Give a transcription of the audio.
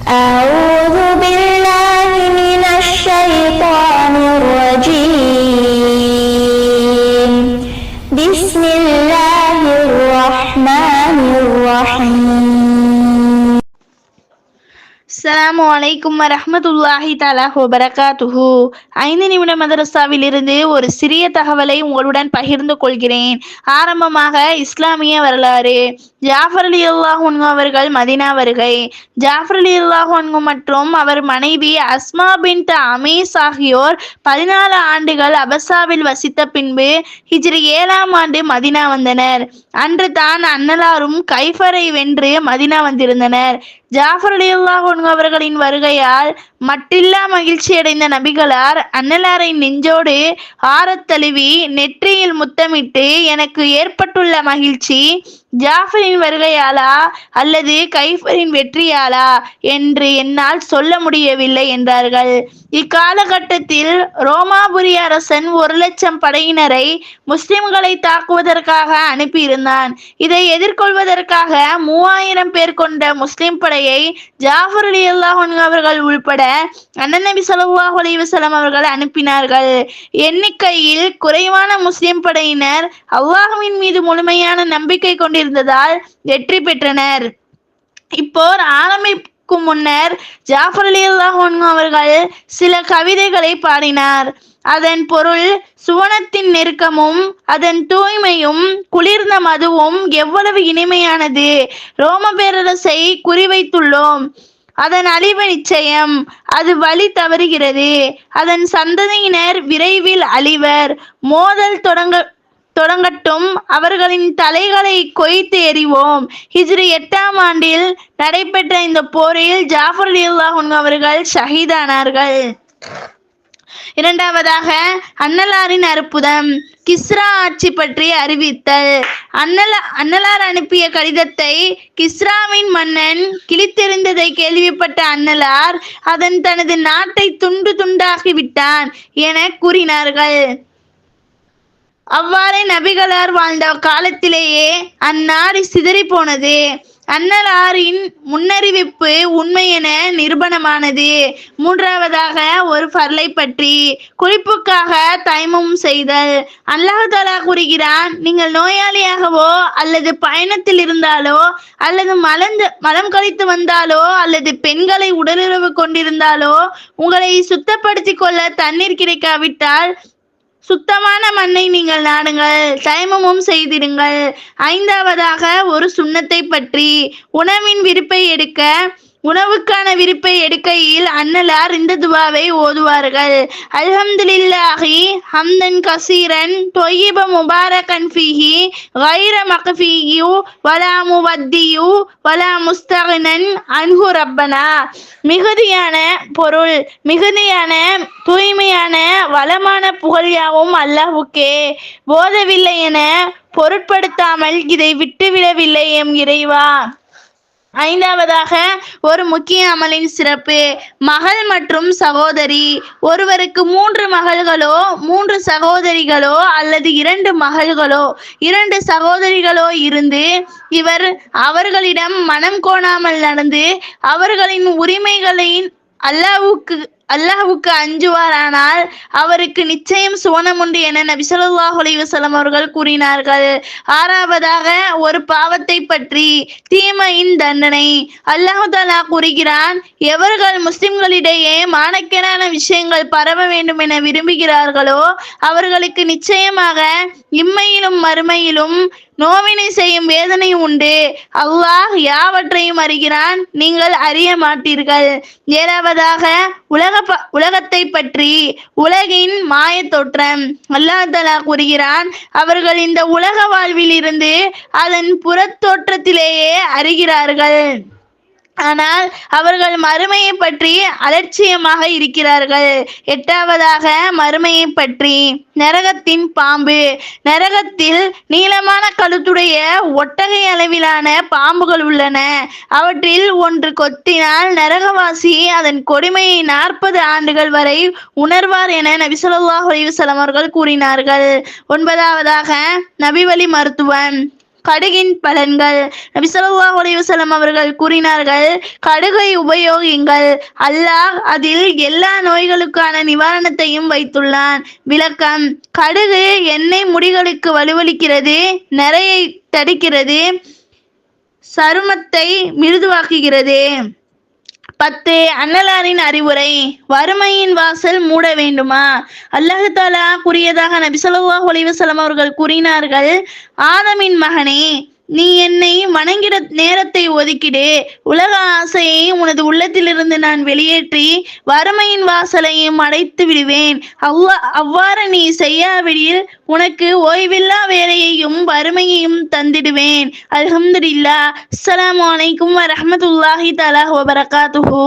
أعوذ بالله من الشيطان الرجيم بسم الله الرحمن الرحيم அஸ்ஸலாமு அலைக்கும் வரஹ்மத்துல்லாஹி தஆலா வபரகாத்துஹு. 5 நிமிட மதரசாவில் இருந்து ஒரு சிறிய தகவலை உங்களுடன் பகிர்ந்து கொள்கிறேன். ஆரம்பமாக இஸ்லாமிய வரலாறு. ஜாஃபர் ரலியல்லாஹு அன்ஹு அவர்கள் மதீனா வருகை. ஜாஃபர் ரலியல்லாஹு அன்ஹு மற்றும் அவர் மனைவி அஸ்மா பின்த் அமீஸ் ஆகியோர் 14 ஆண்டுகள் அபஸாவில் வசித்த பின்பு ஹிஜ்ரி 7ஆம் ஆண்டு மதீனா வந்தனர். அன்று தான் அன்னலாரும் கைஃபரை வென்று மதீனா வந்திருந்தனர். ஜாஃபர் ரலியல்லாஹு அன்ஹு அவர்களின் வருகையால் மட்டில்லா மகிழ்ச்சி அடைந்த நபிகளார் அன்னலாரை நெஞ்சோடு ஆறத் தழுவி நெற்றியில் முத்தமிட்டு, எனக்கு ஏற்பட்டுள்ள மகிழ்ச்சி ஜாஃபரின் வருகையாலா அல்லது கைஃபரின் வெற்றியாலா என்று என்னால் சொல்ல முடியவில்லை என்றார்கள். இக்காலகட்டத்தில் ரோமாபுரி அரசன் 1,00,000 படையினரை முஸ்லிம்களை தாக்குவதற்காக அனுப்பியிருந்தான். இதை எதிர்கொள்வதற்காக 3000 பேர் கொண்ட முஸ்லிம் படையை ஜாஃபர் ரலியல்லாஹு அன்ஹு அவர்கள் உள்பட அண்ணன் நபி ஸல்லல்லாஹு அலைஹி வஸல்லம் அவர்கள் அனுப்பினார்கள். எண்ணிக்கையில் குறைவான முஸ்லிம் படையினர் அல்லாஹ்வின் மீது முழுமையான நம்பிக்கை கொண்டிருந்ததால் வெற்றி பெற்றனர். இப்போர் ஆரம்பிக்கும் முன்னர் ஜாஃபர் ரலியல்லாஹு அன்ஹு அவர்கள் சில கவிதைகளை பாடினார். அதன் பொருள், சுவனத்தின் நெருக்கமும் அதன் தூய்மையும் குளிர்ந்த மதுவும் எவ்வளவு இனிமையானது. ரோம பேரரசை குறிவைத்துள்ளோம். அதன் அழிவு நிச்சயம். அது வழி தவறுகிறது. அதன் சந்ததியினர் விரைவில் அழிவர். மோதல் தொடங்கட்டும், அவர்களின் தலைகளை கொய்த்து எறிவோம். ஹிஜ்ரி 8ஆம் ஆண்டில் நடைபெற்ற இந்த போரில் ஜாஃபர் ரலியல்லாஹு அன்ஹு அவர்கள் ஷஹீதானார்கள். இரண்டாவதாக, அன்னலாரின் அற்புதம். கிஸ்ரா ஆட்சி பற்றி அறிவித்தல். அன்னலார் அனுப்பிய கடிதத்தை கிஸ்ராவின் மன்னன் கிழித்தெறிந்ததை கேள்விப்பட்ட அன்னலார் அதன் தனது நாட்டை துண்டு துண்டாகிவிட்டான் என கூறினார்கள். அவ்வாறே நபிகளார் வாழ்ந்த காலத்திலேயே அந்நாடு சிதறி போனது. அன்னலாரின் முன்னறிவிப்பு உண்மை என நிரூபணமானது. மூன்றாவதாக, ஒரு ஃபர்லை பற்றி. குளிப்புக்காக தைமம் செய்தல். அல்லாஹ் தஆலா கூறுகிறான், நீங்கள் நோயாளியாகவோ அல்லது பயணத்தில் இருந்தாலோ அல்லது மலம் கழித்து வந்தாலோ அல்லது பெண்களை உடலுறவு கொண்டிருந்தாலோ உங்களை சுத்தப்படுத்திக் கொள்ள தண்ணீர் கிடைக்காவிட்டால் சுத்தமான மண்ணை நீங்கள் நாடுங்கள், தைமமும் செய்திடுங்கள். ஐந்தாவதாக, ஒரு சுன்னத்தை பற்றி. உணவுக்கான விருப்பை எடுக்கையில் அன்னலார் இந்த துவாவை ஓதுவார்கள். அல்ஹம்துலில்லாஹி ஹம்தன் கசீரன் தொய்யிப முபாரகன் ஃபீஹி கைர மக்ஃபியு வலா முவத்தியு வலா முஸ்தகனன் அன்ஹு ரப்பனா. மிகுதியான பொருள், மிகுதியான தூய்மையான வளமான புகழ் யாவும் அல்லாஹ்வுக்கே. போதவில்லை என பொருட்படுத்தாமல் இதை விட்டுவிடவில்லை எம் இறைவா. ஐந்தாவதாக, ஒரு முக்கிய அமலின் சிறப்பு. மகள் மற்றும் சகோதரி. ஒருவருக்கு 3 மகள்களோ 3 சகோதரிகளோ அல்லது 2 மகள்களோ 2 சகோதரிகளோ இருந்து இவர் அவர்களிடம் மனம் கோணாமல் நடந்து அவர்களின் உரிமைகளின் அல்லாஹ்வுக்கு அஞ்சுவாரானால் அவருக்கு நிச்சயம் சுவனம் உண்டு என நபி ஸல்லல்லாஹு அலைஹி வஸல்லம் அவர்கள் கூறினார்கள். ஆறாவதாக, ஒரு பாவத்தை பற்றி. தீமையின் தண்டனை. அல்லாஹ் தஆலா கூறுகிறான், எவர்கள் முஸ்லிம்களிடையே மானக்கேடான விஷயங்கள் பரவ வேண்டும் என விரும்புகிறார்களோ அவர்களுக்கு நிச்சயமாக இம்மையிலும் மறுமையிலும் நோவினை செய்யும் வேதனை உண்டு. அல்லாஹ் யாவற்றையும் அறிகிறான், நீங்கள் அறிய மாட்டீர்கள். ஏழாவதாக, உலகத்தை பற்றி. உலகின் மாய தோற்றம். அல்லாஹ் தஆலா கூறுகிறான், அவர்கள் இந்த உலக வாழ்வில் இருந்து அதன் புறத்தோற்றத்திலேயே அறிகிறார்கள், ஆனால் அவர்கள் மறுமையை பற்றி அலட்சியமாக இருக்கிறார்கள். எட்டாவதாக, மறுமையை பற்றி. நரகத்தின் பாம்பு. நரகத்தில் நீளமான கழுத்துடைய ஒட்டகை அளவிலான பாம்புகள் உள்ளன. அவற்றில் ஒன்று கொத்தினால் நரகவாசி அதன் கொடுமையை 40 ஆண்டுகள் வரை உணர்வார் என நபி ஸல்லல்லாஹு அலைஹி வஸல்லம் அவர்கள் கூறினார்கள். ஒன்பதாவதாக, நபிவழி மருத்துவம். கடுகின் பலன்கள். நபி ஸல்லல்லாஹு அலைஹி வஸல்லம் அவர்கள் கூறினார்கள், கடுகை உபயோகிங்கள், அல்லாஹ் அதில் எல்லா நோய்களுக்கான நிவாரணத்தையும் வைத்துள்ளான். விளக்கம்: கடுகு எண்ணெய் முடிகளுக்கு வலுவளிக்கிறது, நரையை தடுக்கிறது, சருமத்தை மிருதுவாக்குகிறது. 10. அன்னலாரின் அறிவுரை. வறுமையின் வாசல் மூட வேண்டுமா? அல்லாஹ் தஆலா கூறியதாக நபி ஸல்லல்லாஹு அலைஹி வஸல்லம் அவர்கள் கூறினார்கள், ஆதமின் மகனே, நீ என்னை வணங்கிட நேரத்தை ஒதுக்கிடு. உலக ஆசையை உனது உள்ளத்திலிருந்து நான் வெளியேற்றி வறுமையின் வாசலையும் அடைத்து விடுவேன். அவ்வாறு நீ செய்யாவிடில் உனக்கு ஓய்வில்லா வேலையையும் வறுமையையும் தந்திடுவேன். அல்ஹம்துலில்லாஹ். அஸ்ஸலாமு அலைக்கும் வரஹ்மத்துல்லாஹி தஆலா வபரகாத்துஹு.